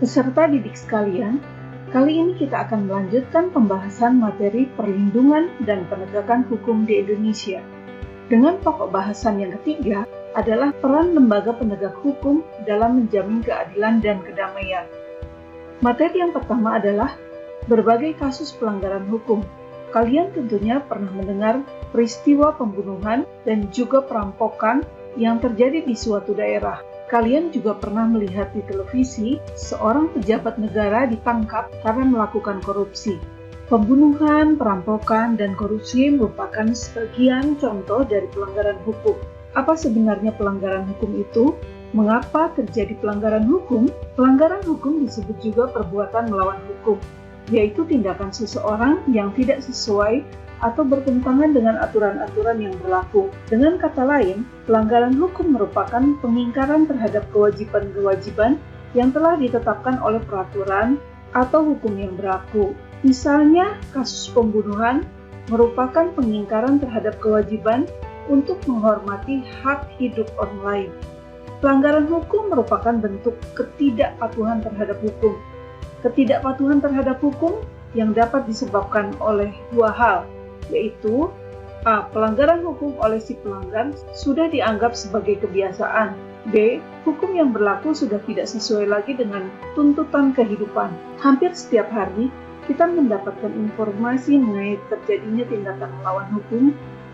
Peserta didik sekalian, kali ini kita akan melanjutkan pembahasan materi perlindungan dan penegakan hukum di Indonesia. Dengan pokok bahasan yang ketiga adalah peran lembaga penegak hukum dalam menjamin keadilan dan kedamaian. Materi yang pertama adalah berbagai kasus pelanggaran hukum. Kalian tentunya pernah mendengar peristiwa pembunuhan dan juga perampokan yang terjadi di suatu daerah. Kalian juga pernah melihat di televisi seorang pejabat negara ditangkap karena melakukan korupsi. Pembunuhan, perampokan, dan korupsi merupakan sebagian contoh dari pelanggaran hukum. Apa sebenarnya pelanggaran hukum itu? Mengapa terjadi pelanggaran hukum? Pelanggaran hukum disebut juga perbuatan melawan hukum, yaitu tindakan seseorang yang tidak sesuai atau bertentangan dengan aturan-aturan yang berlaku. Dengan kata lain, pelanggaran hukum merupakan pengingkaran terhadap kewajiban-kewajiban yang telah ditetapkan oleh peraturan atau hukum yang berlaku. Misalnya, kasus pembunuhan merupakan pengingkaran terhadap kewajiban untuk menghormati hak hidup orang lain. Pelanggaran hukum merupakan bentuk ketidakpatuhan terhadap hukum. Ketidakpatuhan terhadap hukum yang dapat disebabkan oleh dua hal, yaitu A. Pelanggaran hukum oleh si pelanggar sudah dianggap sebagai kebiasaan. B. Hukum yang berlaku sudah tidak sesuai lagi dengan tuntutan kehidupan. Hampir setiap hari, kita mendapatkan informasi mengenai terjadinya tindakan melawan hukum,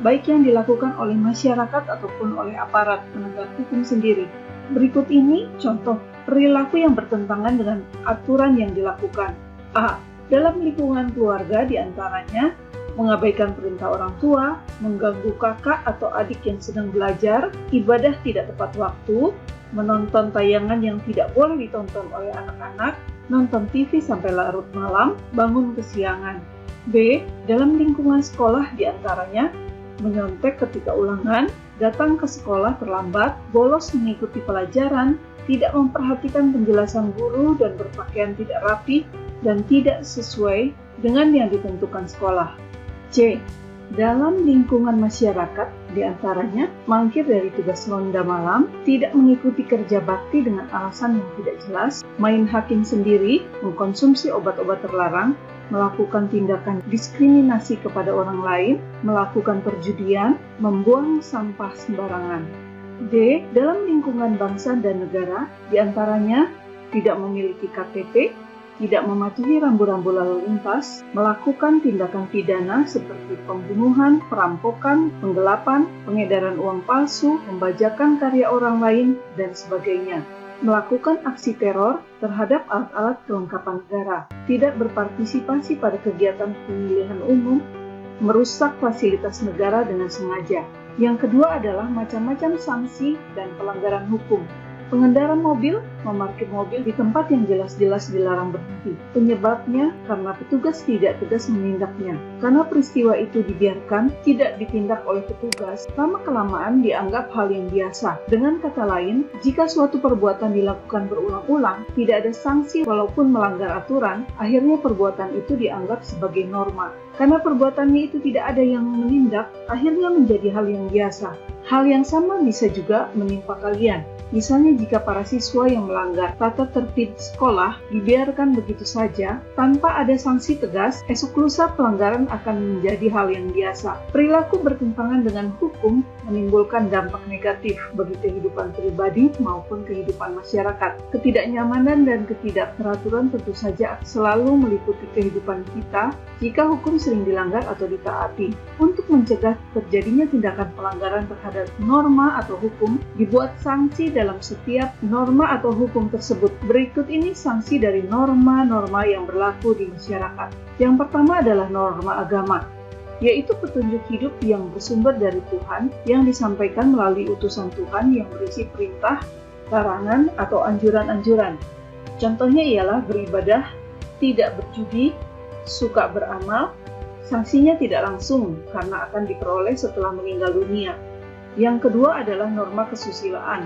baik yang dilakukan oleh masyarakat ataupun oleh aparat penegak hukum sendiri. Berikut ini contoh perilaku yang bertentangan dengan aturan yang dilakukan. A. Dalam lingkungan keluarga diantaranya mengabaikan perintah orang tua, mengganggu kakak atau adik yang sedang belajar, ibadah tidak tepat waktu, menonton tayangan yang tidak boleh ditonton oleh anak-anak, nonton TV sampai larut malam, bangun kesiangan. B. Dalam lingkungan sekolah diantaranya menyontek ketika ulangan, datang ke sekolah terlambat, bolos mengikuti pelajaran, tidak memperhatikan penjelasan guru dan berpakaian tidak rapi dan tidak sesuai dengan yang ditentukan sekolah. C. Dalam lingkungan masyarakat, diantaranya mangkir dari tugas ronda malam, tidak mengikuti kerja bakti dengan alasan yang tidak jelas, main hakim sendiri, mengkonsumsi obat-obat terlarang, melakukan tindakan diskriminasi kepada orang lain, melakukan perjudian, membuang sampah sembarangan. D. Dalam lingkungan bangsa dan negara, diantaranya tidak memiliki KTP, tidak mematuhi rambu-rambu lalu lintas, melakukan tindakan pidana seperti pembunuhan, perampokan, penggelapan, pengedaran uang palsu, membajakan karya orang lain, dan sebagainya. Melakukan aksi teror terhadap alat-alat kelengkapan negara, tidak berpartisipasi pada kegiatan pemilihan umum, merusak fasilitas negara dengan sengaja. Yang kedua adalah macam-macam sanksi dan pelanggaran hukum. Pengendara mobil memarkir mobil di tempat yang jelas-jelas dilarang berhenti. Penyebabnya karena petugas tidak tegas menindaknya. Karena peristiwa itu dibiarkan, tidak ditindak oleh petugas, lama-kelamaan dianggap hal yang biasa. Dengan kata lain, jika suatu perbuatan dilakukan berulang-ulang, tidak ada sanksi walaupun melanggar aturan, akhirnya perbuatan itu dianggap sebagai norma. Karena perbuatannya itu tidak ada yang menindak, akhirnya menjadi hal yang biasa. Hal yang sama bisa juga menimpa kalian. Misalnya jika para siswa yang melanggar tata tertib sekolah dibiarkan begitu saja tanpa ada sanksi tegas, esok lusa pelanggaran akan menjadi hal yang biasa. Perilaku bertentangan dengan hukum menimbulkan dampak negatif bagi kehidupan pribadi maupun kehidupan masyarakat. Ketidaknyamanan dan ketidakteraturan tentu saja selalu meliputi kehidupan kita jika hukum sering dilanggar atau ditaati. Untuk mencegah terjadinya tindakan pelanggaran terhadap norma atau hukum, dibuat sanksi dalam setiap norma atau hukum tersebut. Berikut ini sanksi dari norma-norma yang berlaku di masyarakat. Yang pertama adalah norma agama, yaitu petunjuk hidup yang bersumber dari Tuhan yang disampaikan melalui utusan Tuhan yang berisi perintah, larangan, atau anjuran-anjuran. Contohnya ialah beribadah, tidak berjudi, suka beramal. Sanksinya tidak langsung karena akan diperoleh setelah meninggal dunia. Yang kedua adalah norma kesusilaan,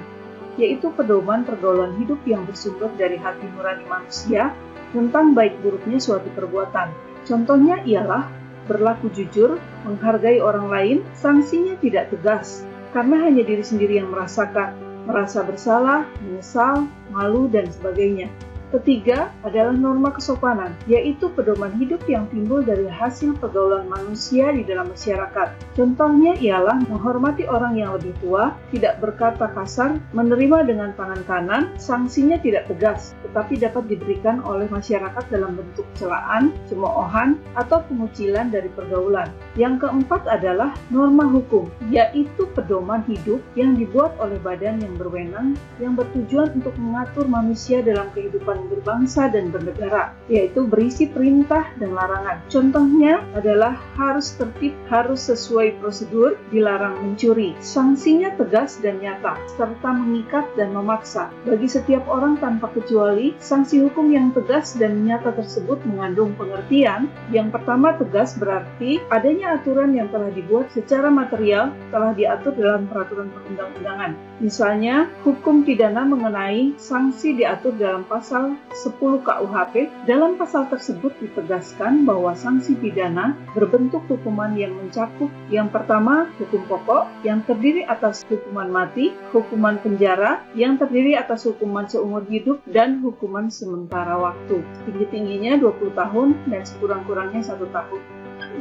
yaitu pedoman pergaulan hidup yang bersumber dari hati nurani manusia tentang baik buruknya suatu perbuatan. Contohnya ialah berlaku jujur, menghargai orang lain. Sanksinya tidak tegas, karena hanya diri sendiri yang merasakan, merasa bersalah, menyesal, malu, dan sebagainya. Ketiga adalah norma kesopanan, yaitu pedoman hidup yang timbul dari hasil pergaulan manusia di dalam masyarakat. Contohnya ialah menghormati orang yang lebih tua, tidak berkata kasar, menerima dengan tangan kanan, sanksinya tidak tegas, tetapi dapat diberikan oleh masyarakat dalam bentuk celaan, cemoohan, atau pengucilan dari pergaulan. Yang keempat adalah norma hukum, yaitu pedoman hidup yang dibuat oleh badan yang berwenang yang bertujuan untuk mengatur manusia dalam kehidupan berbangsa dan bernegara, yaitu berisi perintah dan larangan. Contohnya adalah harus tertib, harus sesuai prosedur, dilarang mencuri. Sanksinya tegas dan nyata, serta mengikat dan memaksa. Bagi setiap orang tanpa kecuali, sanksi hukum yang tegas dan nyata tersebut mengandung pengertian. Yang pertama, tegas berarti adanya aturan yang telah dibuat secara material, telah diatur dalam peraturan perundang-undangan. Misalnya, hukum pidana mengenai sanksi diatur dalam pasal 10 KUHP. Dalam pasal tersebut ditegaskan bahwa sanksi pidana berbentuk hukuman yang mencakup yang pertama, hukum pokok yang terdiri atas hukuman mati, hukuman penjara yang terdiri atas hukuman seumur hidup, dan hukuman sementara waktu. Tinggi-tingginya 20 tahun dan sekurang-kurangnya 1 tahun.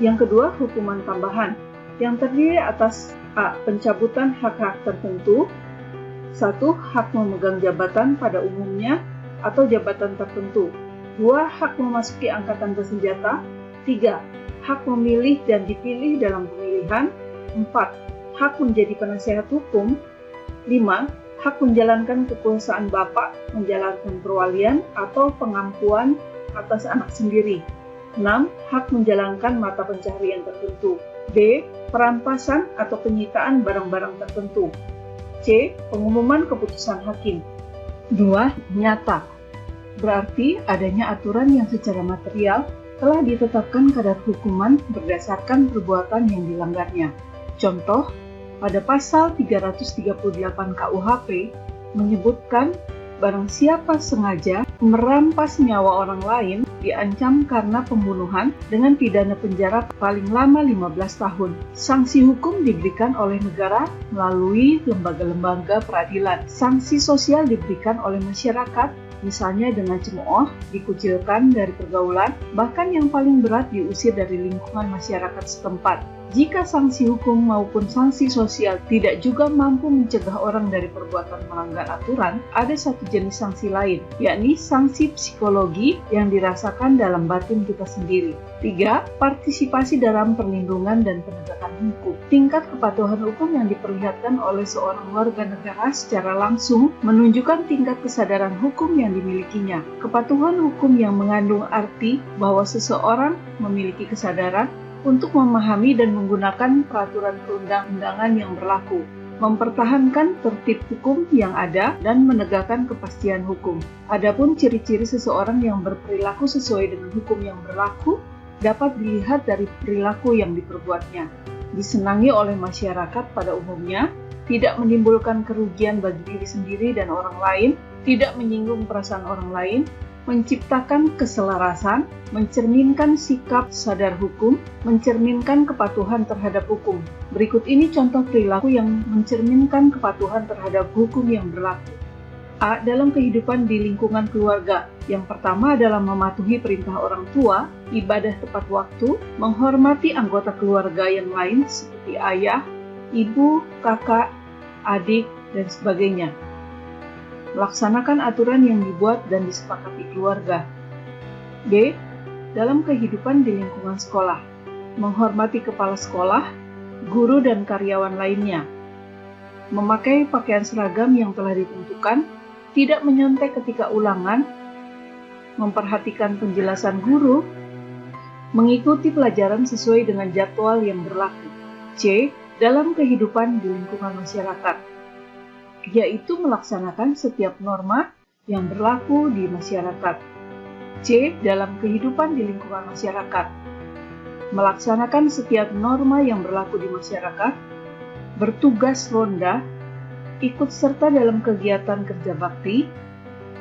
Yang kedua, hukuman tambahan yang terdiri atas A. Pencabutan hak-hak tertentu. 1. Hak memegang jabatan pada umumnya atau jabatan tertentu. 2. Hak memasuki angkatan bersenjata. 3. Hak memilih dan dipilih dalam pemilihan. 4. Hak menjadi penasehat hukum. 5. Hak menjalankan kekuasaan bapak, menjalankan perwalian atau pengampuan atas anak sendiri. 6. Hak menjalankan mata pencaharian tertentu. B. Perampasan atau penyitaan barang-barang tertentu. C. Pengumuman keputusan hakim. 2. Nyata, berarti adanya aturan yang secara material telah ditetapkan kadar hukuman berdasarkan perbuatan yang dilanggarnya. Contoh, pada pasal 338 KUHP menyebutkan barang siapa sengaja merampas nyawa orang lain diancam karena pembunuhan dengan pidana penjara paling lama 15 tahun. Sanksi hukum diberikan oleh negara melalui lembaga-lembaga peradilan. Sanksi sosial diberikan oleh masyarakat, misalnya dengan cemooh, dikucilkan dari pergaulan, bahkan yang paling berat diusir dari lingkungan masyarakat setempat. Jika sanksi hukum maupun sanksi sosial tidak juga mampu mencegah orang dari perbuatan melanggar aturan, ada satu jenis sanksi lain, yakni sanksi psikologi yang dirasakan dalam batin kita sendiri. 3. Partisipasi dalam perlindungan dan penegakan hukum. Tingkat kepatuhan hukum yang diperlihatkan oleh seorang warga negara secara langsung menunjukkan tingkat kesadaran hukum yang dimilikinya. Kepatuhan hukum yang mengandung arti bahwa seseorang memiliki kesadaran untuk memahami dan menggunakan peraturan perundang-undangan yang berlaku, mempertahankan tertib hukum yang ada, dan menegakkan kepastian hukum. Adapun ciri-ciri seseorang yang berperilaku sesuai dengan hukum yang berlaku dapat dilihat dari perilaku yang diperbuatnya. Disenangi oleh masyarakat pada umumnya, tidak menimbulkan kerugian bagi diri sendiri dan orang lain, tidak menyinggung perasaan orang lain, menciptakan keselarasan, mencerminkan sikap sadar hukum, mencerminkan kepatuhan terhadap hukum. Berikut ini contoh perilaku yang mencerminkan kepatuhan terhadap hukum yang berlaku. A. Dalam kehidupan di lingkungan keluarga. Yang pertama adalah mematuhi perintah orang tua, ibadah tepat waktu, menghormati anggota keluarga yang lain seperti ayah, ibu, kakak, adik, dan sebagainya. Melaksanakan aturan yang dibuat dan disepakati keluarga. B. Dalam kehidupan di lingkungan sekolah, menghormati kepala sekolah, guru dan karyawan lainnya, memakai pakaian seragam yang telah ditentukan, tidak menyontek ketika ulangan, memperhatikan penjelasan guru, mengikuti pelajaran sesuai dengan jadwal yang berlaku. C. Dalam kehidupan di lingkungan masyarakat, yaitu melaksanakan setiap norma yang berlaku di masyarakat. C. Dalam kehidupan di lingkungan masyarakat, melaksanakan setiap norma yang berlaku di masyarakat, bertugas ronda, ikut serta dalam kegiatan kerja bakti,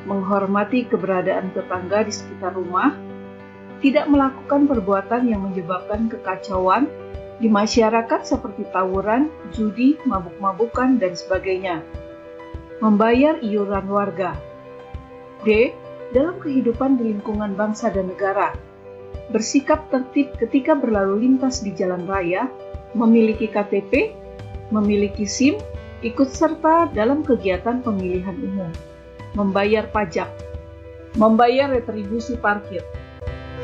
menghormati keberadaan tetangga di sekitar rumah, tidak melakukan perbuatan yang menyebabkan kekacauan di masyarakat seperti tawuran, judi, mabuk-mabukan, dan sebagainya. Membayar iuran warga. D. dalam kehidupan di lingkungan bangsa dan negara, bersikap tertib ketika berlalu lintas di jalan raya, memiliki KTP, memiliki SIM, ikut serta dalam kegiatan pemilihan umum, membayar pajak, membayar retribusi parkir.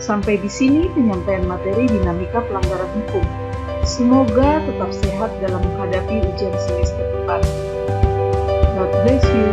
Sampai di sini penyampaian materi dinamika pelanggaran hukum. Semoga tetap sehat dalam menghadapi ujian semester depan. God bless you.